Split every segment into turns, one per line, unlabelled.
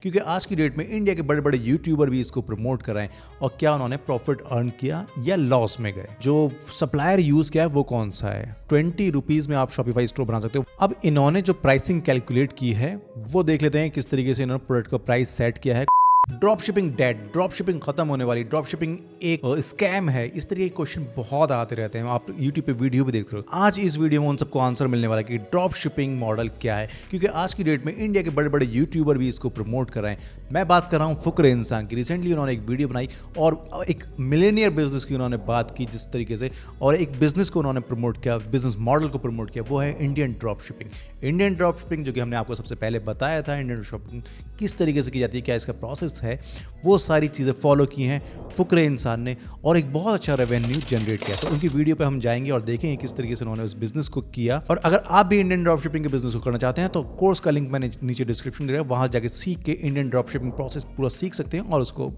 क्योंकि आज की डेट में इंडिया के बड़े बड़े यूट्यूबर भी इसको प्रमोट कर रहे हैं और क्या उन्होंने प्रॉफिट अर्न किया या लॉस में गए। जो सप्लायर यूज किया है वो कौन सा है। 20 रुपीज में आप शॉपिफाई स्टोर बना सकते हो। अब इन्होंने जो प्राइसिंग कैलकुलेट की है वो देख लेते हैं किस तरीके से इन्होंने प्रोडक्ट का प्राइस सेट किया है। Drop shipping dead, drop shipping खत्म होने वाली, ड्रॉप शिपिंग एक स्कैम है, इस तरह के क्वेश्चन बहुत आते रहते हैं। आप यूट्यूब पे वीडियो भी देखते हो। आज इस वीडियो में उन सबको आंसर मिलने वाला है कि ड्रॉप शिपिंग मॉडल क्या है, क्योंकि आज की डेट में इंडिया के बड़े बड़े यूट्यूबर भी इसको प्रमोट कर रहे हैं। मैं बात कर रहा हूँ फुकरे इंसान की। रिसेंटली उन्होंने एक वीडियो बनाई और एक मिलेनियर बिजनेस की उन्होंने बात की जिस तरीके से, और एक बिजनेस को उन्होंने प्रमोट किया, बिजनेस मॉडल को प्रमोट किया, वो है Indian drop shipping. Indian drop shipping जो कि हमने आपको सबसे पहले बताया था, इंडियन शॉपिंग किस तरीके से की जाती है, क्या इसका प्रोसेस है, वो सारी चीज़ें फॉलो की हैं फुकरे इंसान ने और एक बहुत अच्छा रेवेन्यू जनरेट किया। तो उनकी वीडियो पे हम जाएंगे और देखेंगे किस तरीके से उन्होंने उस बिजनेस को किया। और अगर आप भी इंडियन ड्रॉप शिपिंग के बिजनेस को करना चाहते हैं तो कोर्स का लिंक मैंने नीचे डिस्क्रिप्शन दे रहा है, वहां जाके सीख के इंडियन ड्रॉप शिपिंग प्रोसेस पूरा सीख सकते हैं और उसको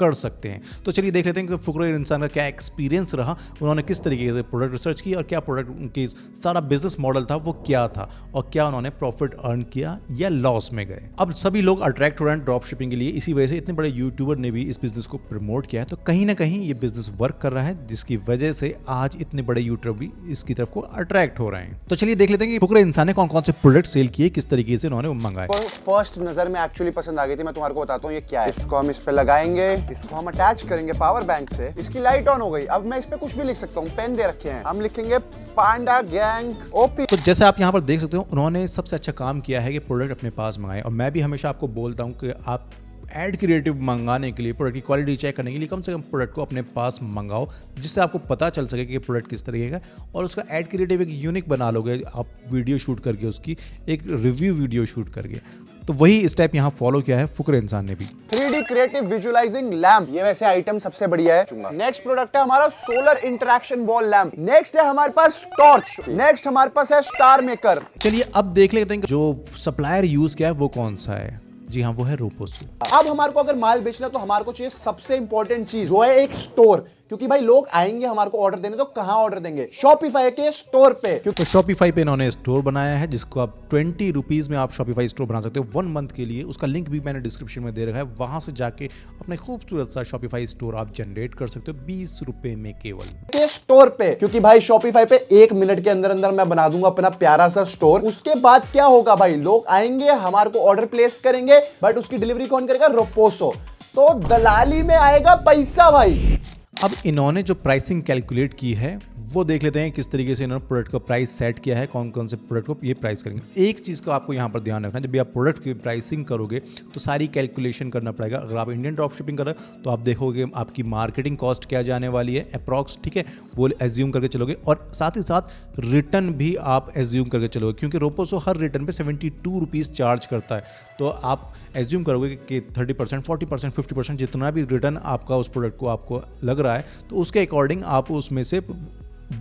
कर सकते हैं। तो चलिए देख लेते हैं कि फुकरे इंसान का क्या एक्सपीरियंस रहा, उन्होंने किस तरीके से प्रोडक्ट रिसर्च की और क्या प्रोडक्ट उनके सारा बिजनेस मॉडल था वो क्या था और क्या उन्होंने प्रॉफिट अर्न किया या लॉस में गए। अब सभी लोग अट्रैक्ट हो रहे हैं ड्रॉप शिपिंग के लिए, इसी वजह से इतने बड़े यूट्यूबर ने भी इस बिजनेस को प्रमोट किया है। तो कहीं ना कहीं ये बिजनेस वर्क कर रहा है, जिसकी वजह से आज इतने बड़े यूट्यूबर भी इसकी तरफ को अट्रैक्ट हो रहे हैं। तो चलिए देख लेते हैं कि फुकरे इंसान ने कौन कौन से प्रोडक्ट सेल किए, किस तरीके से उन्होंने मंगाए।
फर्स्ट नजर में एक्चुअली पसंद आ गई थी। मैं तुम्हारे को बताता हूँ ये क्या है। इसको हम इस पे लगाएंगे, इसको हम अटैच करेंगे पावर बैंक से। इसकी लाइट ऑन हो गई। अब मैं इस पे कुछ भी लिख सकता हूँ, पेन दे रखे हैं, हम लिखेंगे पांडा गैंग ओपी।
तो जैसे आप यहाँ पर देख सकते हो, उन्होंने सबसे अच्छा काम किया है कि प्रोडक्ट अपने पास मंगाए। और मैं भी हमेशा आपको बोलता हूँ कि आप एड क्रिएटिव मंगाने के लिए, प्रोडक्ट की क्वालिटी चेक करने के लिए कम से कम प्रोडक्ट को अपने पास मंगाओ, जिससे आपको पता चल सके कि प्रोडक्ट किस तरीके का, और उसका एड क्रिएटिव एक यूनिक बना लोगे आप वीडियो शूट करके, उसकी एक रिव्यू वीडियो शूट करके। तो वही स्टेप यहाँ फॉलो किया है फुकरे इंसान ने भी।
3D क्रिएटिव विजुअलाइजिंग लैम्प, ये वैसे आइटम सबसे बढ़िया है। नेक्स्ट प्रोडक्ट है हमारा solar interaction wall lamp. Next है हमारे पास टॉर्च। नेक्स्ट हमारे पास है स्टार मेकर।
चलिए अब देख लेते हैं कि जो सप्लायर यूज किया है वो कौन सा है। जी हाँ, वो है रोपोसो।
अब हमारे को अगर माल बेचना है तो हमारे को चाहिए सबसे इंपॉर्टेंट चीज, वो है एक स्टोर। क्योंकि भाई लोग आएंगे हमारे को ऑर्डर देने, तो कहां ऑर्डर देंगे? शॉपिफाई के स्टोर पे।
क्योंकि शॉपिफाई पे इन्होंने स्टोर बनाया है जिसको आप 20 रुपीज में आप शॉपिफाई स्टोर बना सकते हो 1 मंथ के लिए। उसका लिंक भी मैंने डिस्क्रिप्शन में दे रखा है, वहां से जाके अपने खूबसूरत सा शॉपिफाई स्टोर आप जनरेट कर सकते हो 20 रुपए में केवल
के स्टोर पे। क्योंकि भाई शॉपिफाई पे 1 मिनट के अंदर अंदर मैं बना दूंगा अपना प्यारा सा स्टोर। उसके बाद क्या होगा भाई, लोग आएंगे हमारे को ऑर्डर प्लेस करेंगे, बट उसकी डिलीवरी कौन करेगा? रोपोसो। तो दलाली में आएगा पैसा भाई।
अब इन्होंने जो प्राइसिंग कैलकुलेट की है वो देख लेते हैं किस तरीके से इन्होंने प्रोडक्ट का प्राइस सेट किया है, कौन कौन से प्रोडक्ट को ये प्राइस करेंगे। एक चीज़ को आपको यहाँ पर ध्यान रखना है, जब भी आप प्रोडक्ट की प्राइसिंग करोगे तो सारी कैलकुलेशन करना पड़ेगा। अगर आप इंडियन ड्रॉप शिपिंग कर रहे हो तो आप देखोगे आपकी मार्केटिंग कॉस्ट क्या जाने वाली है अप्रॉक्स, ठीक है, वो एज्यूम करके चलोगे। और साथ ही साथ रिटर्न भी आप एज्यूम करके चलोगे, क्योंकि रोपोसो हर रिटर्न पे 72 रुपीज़ चार्ज करता है। तो आप एज्यूम करोगे कि 30%, 40%, 50% जितना भी रिटर्न आपका उस प्रोडक्ट को आपको लग रहा है, तो उसके अकॉर्डिंग आप उसमें से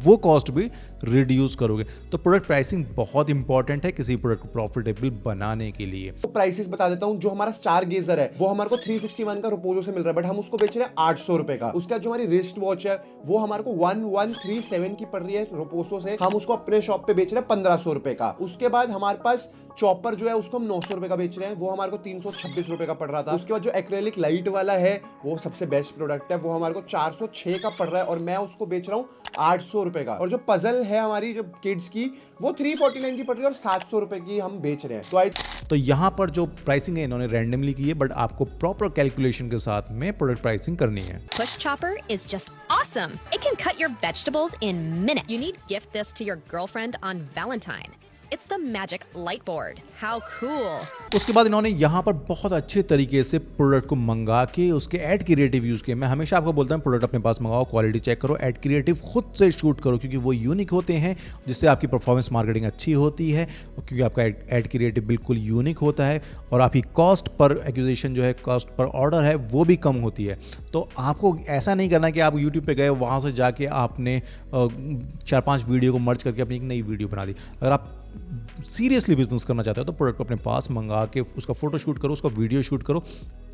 वो कॉस्ट भी रिड्यूस करोगे। तो प्रोडक्ट प्राइसिंग बहुत इंपॉर्टेंट है किसी प्रोडक्ट को प्रॉफिटेबल बनाने के लिए।
तो प्राइसेस बता देता हूं। जो हमारा स्टार गेजर है वो हमारे को 361 का रोपोसो से मिल रहा है, बट हम उसको बेच रहे हैं 800 रुपए का। उसका जो हमारी रिस्ट वॉच है वो हमारे को 1137 की पड़ रही है रोपोसो से, हम उसको अपने शॉप पे बेच रहे हैं 1500 रुपए का। उसके बाद हमारे पास चॉपर जो है उसको हम 900 रुपए का बेच रहे हैं, वो हमारे को 326 रुपए का पड़ रहा था। उसके बाद जो एक्रेलिक लाइट वाला है वो सबसे बेस्ट प्रोडक्ट है, वो हमारे को 406 का पड़ रहा है और मैं उसको बेच रहा हूँ 800 रुपए का। और जो पजल है हमारी जो किड्स की वो 349 की पड़ रही है और 700 रुपए की हम बेच रहे हैं।
तो यहाँ पर जो प्राइसिंग है इन्होंने रैंडमली की है, बट आपको प्रॉपर कैलकुलेशन के साथ में प्रोडक्ट प्राइसिंग करनी है।
Push chopper is just awesome. It can cut your vegetables in minutes. You need gift this to your girlfriend on Valentine. It's the magic light board. How cool.
उसके बाद इन्होंने यहाँ पर बहुत अच्छे तरीके से प्रोडक्ट को मंगा के उसके एड क्रिएटिव यूज किए। मैं हमेशा आपको बोलता हूँ प्रोडक्ट अपने पास मंगाओ, क्वालिटी चेक करो, एड क्रिएटिव खुद से शूट करो, क्योंकि वो यूनिक होते हैं, जिससे आपकी परफॉर्मेंस मार्केटिंग अच्छी होती है, क्योंकि आपका एड क्रिएटिव बिल्कुल यूनिक होता है और आपकी कॉस्ट पर एक्विजिशन जो है, कॉस्ट पर ऑर्डर है, वो भी कम होती है। तो आपको ऐसा नहीं करना कि आप यूट्यूब पे गए, वहाँ से जाके आपने 4-5 वीडियो को मर्ज करके अपनी एक नई वीडियो बना दी। अगर आप सीरियसली बिजनेस करना चाहते हो तो प्रोडक्ट को अपने पास मंगा के उसका फोटो शूट करो, उसका वीडियो शूट करो,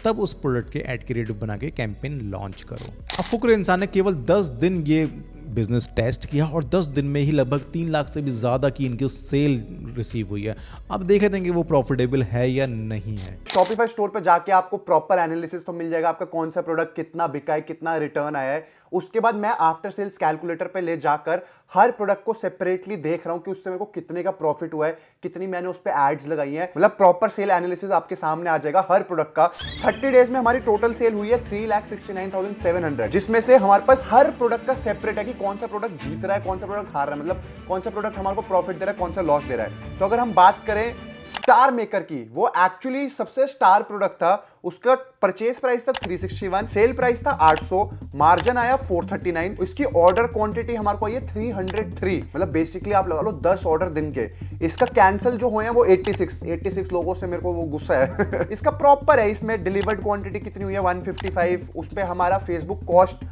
तब उस प्रोडक्ट के ऐड क्रिएटिव बना के कैंपेन लॉन्च करो। अब फुकरे इंसान ने केवल 10 दिन ये बिजनेस टेस्ट किया और 10 दिन में ही लगभग 3 लाख से भी ज़्यादा की इनकी सेल रिसीव हुई है। अब देखे थे कि वो प्रॉफिटेबल है या नहीं है।
शॉपिफाई स्टोर पे जाके आपको प्रॉपर एनालिसिस तो मिल जाएगा, आपका कौन सा प्रोडक्ट कितना बिका है, कितना रिटर्न आया है। उसके बाद मैं आफ्टर सेल्स कैलकुलेटर पे ले जाकर हर प्रोडक्ट को सेपरेटली देख रहा हूं कि उससे मेरे को कितने का प्रॉफिट हुआ है, कितनी मैंने उस पे एड्स लगाई हैं। मतलब प्रॉपर सेल एनालिसिस आपके सामने आ जाएगा हर प्रोडक्ट का। 30 डेज में हमारी टोटल सेल हुई है 3,69,700, जिसमें से हमारे पास हर प्रोडक्ट का सेपरेट है कि कौन सा प्रोडक्ट जीत रहा है, कौन सा प्रोडक्ट हार रहा है, मतलब कौन सा प्रोडक्ट हमारे को प्रॉफिट दे रहा है, कौन सा लॉस दे रहा है। तो अगर हम बात करें स्टार मेकर की, वो एक्चुअली सबसे स्टार प्रोडक्ट था। उसका परचेज प्राइस था 361, सेल प्राइस था 800, मार्जिन आया 439। इसकी ऑर्डर क्वांटिटी हमारे को आई है 303, मतलब बेसिकली आप लगा लो 10 ऑर्डर दिन के। इसका कैंसिल जो हुए हैं वो 86 लोगों से मेरे को वो गुस्सा है। इसका प्रॉपर है, इसमें डिलीवर्ड क्वांटिटी कितनी हुई है 155। उस पे हमारा फेसबुक कॉस्ट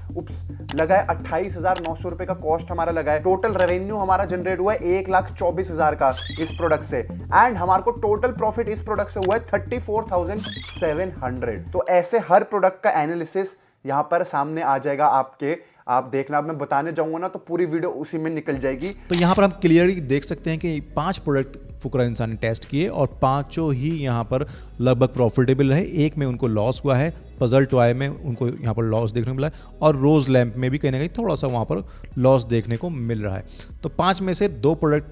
लगा है 28,900 रुपए का कॉस्ट हमारा लगा है। टोटल रेवेन्यू हमारा जनरेट हुआ है 1,24,000 का इस प्रोडक्ट से, एंड हमारे को टोटल प्रॉफिट इस प्रोडक्ट से हुआ है 34,700। तो ऐसे हर प्रोडक्ट का एनालिसिस यहां पर सामने आ जाएगा आपके। आप देखना, अब मैं बताने जाऊंगा ना तो पूरी वीडियो उसी में निकल जाएगी।
तो यहाँ पर हम क्लियरली देख सकते हैं कि 5 प्रोडक्ट फुकरा इंसान ने टेस्ट किए और 5 ही यहाँ पर लगभग प्रॉफिटेबल रहे। एक में उनको लॉस हुआ है, पजल टॉय में उनको यहाँ पर लॉस देखने को मिला है, और रोज लैंप में भी कहीं ना कहीं थोड़ा सा वहाँ पर लॉस देखने को मिल रहा है। तो 5 में से 2 प्रोडक्ट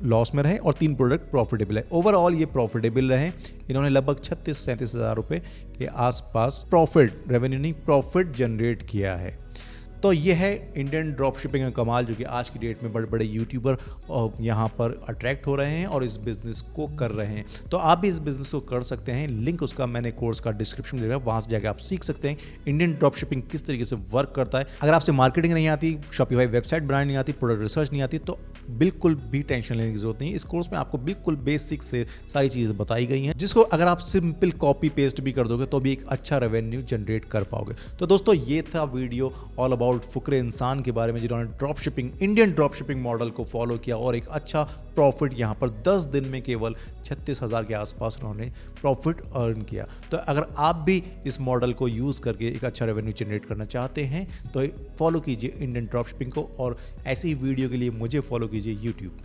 लॉस में रहे और 3 प्रोडक्ट प्रॉफिटेबल है। ओवरऑल ये प्रॉफिटेबल रहे। इन्होंने लगभग 36-37 हज़ार रुपये के आसपास प्रॉफिट, रेवेन्यू नहीं प्रॉफिट जनरेट किया है। तो ये है इंडियन ड्रॉप शिपिंग का कमाल, जो कि आज की डेट में बड़े बड़े यूट्यूबर यहाँ पर अट्रैक्ट हो रहे हैं और इस बिज़नेस को कर रहे हैं। तो आप भी इस बिज़नेस को कर सकते हैं। लिंक उसका मैंने कोर्स का डिस्क्रिप्शन में दे रहा है, वहाँ से जाकर आप सीख सकते हैं इंडियन ड्रॉप शिपिंग किस तरीके से वर्क करता है। अगर आपसे मार्केटिंग नहीं आती, शॉपिफाई वेबसाइट बनानी नहीं आती, प्रोडक्ट रिसर्च नहीं आती, तो बिल्कुल भी टेंशन लेने की जरूरत नहीं है। इस कोर्स में आपको बिल्कुल बेसिक से सारी चीज़ें बताई गई हैं, जिसको अगर आप सिंपल कॉपी पेस्ट भी कर दोगे तो भी एक अच्छा रेवेन्यू जनरेट कर पाओगे। तो दोस्तों ये था वीडियो ऑल अबाउट फुकरे इंसान के बारे में, जिन्होंने drop shipping, Indian drop shipping model को फॉलो किया और एक अच्छा प्रॉफिट यहाँ पर 10 दिन में केवल 36,000 के आसपास उन्होंने प्रॉफिट अर्न किया। तो अगर आप भी इस मॉडल को यूज़ करके एक अच्छा रेवेन्यू जनरेट करना चाहते हैं तो फॉलो कीजिए इंडियन ड्रॉप शिपिंग को, और ऐसी वीडियो के लिए मुझे फॉलो कीजिए यूट्यूब पे।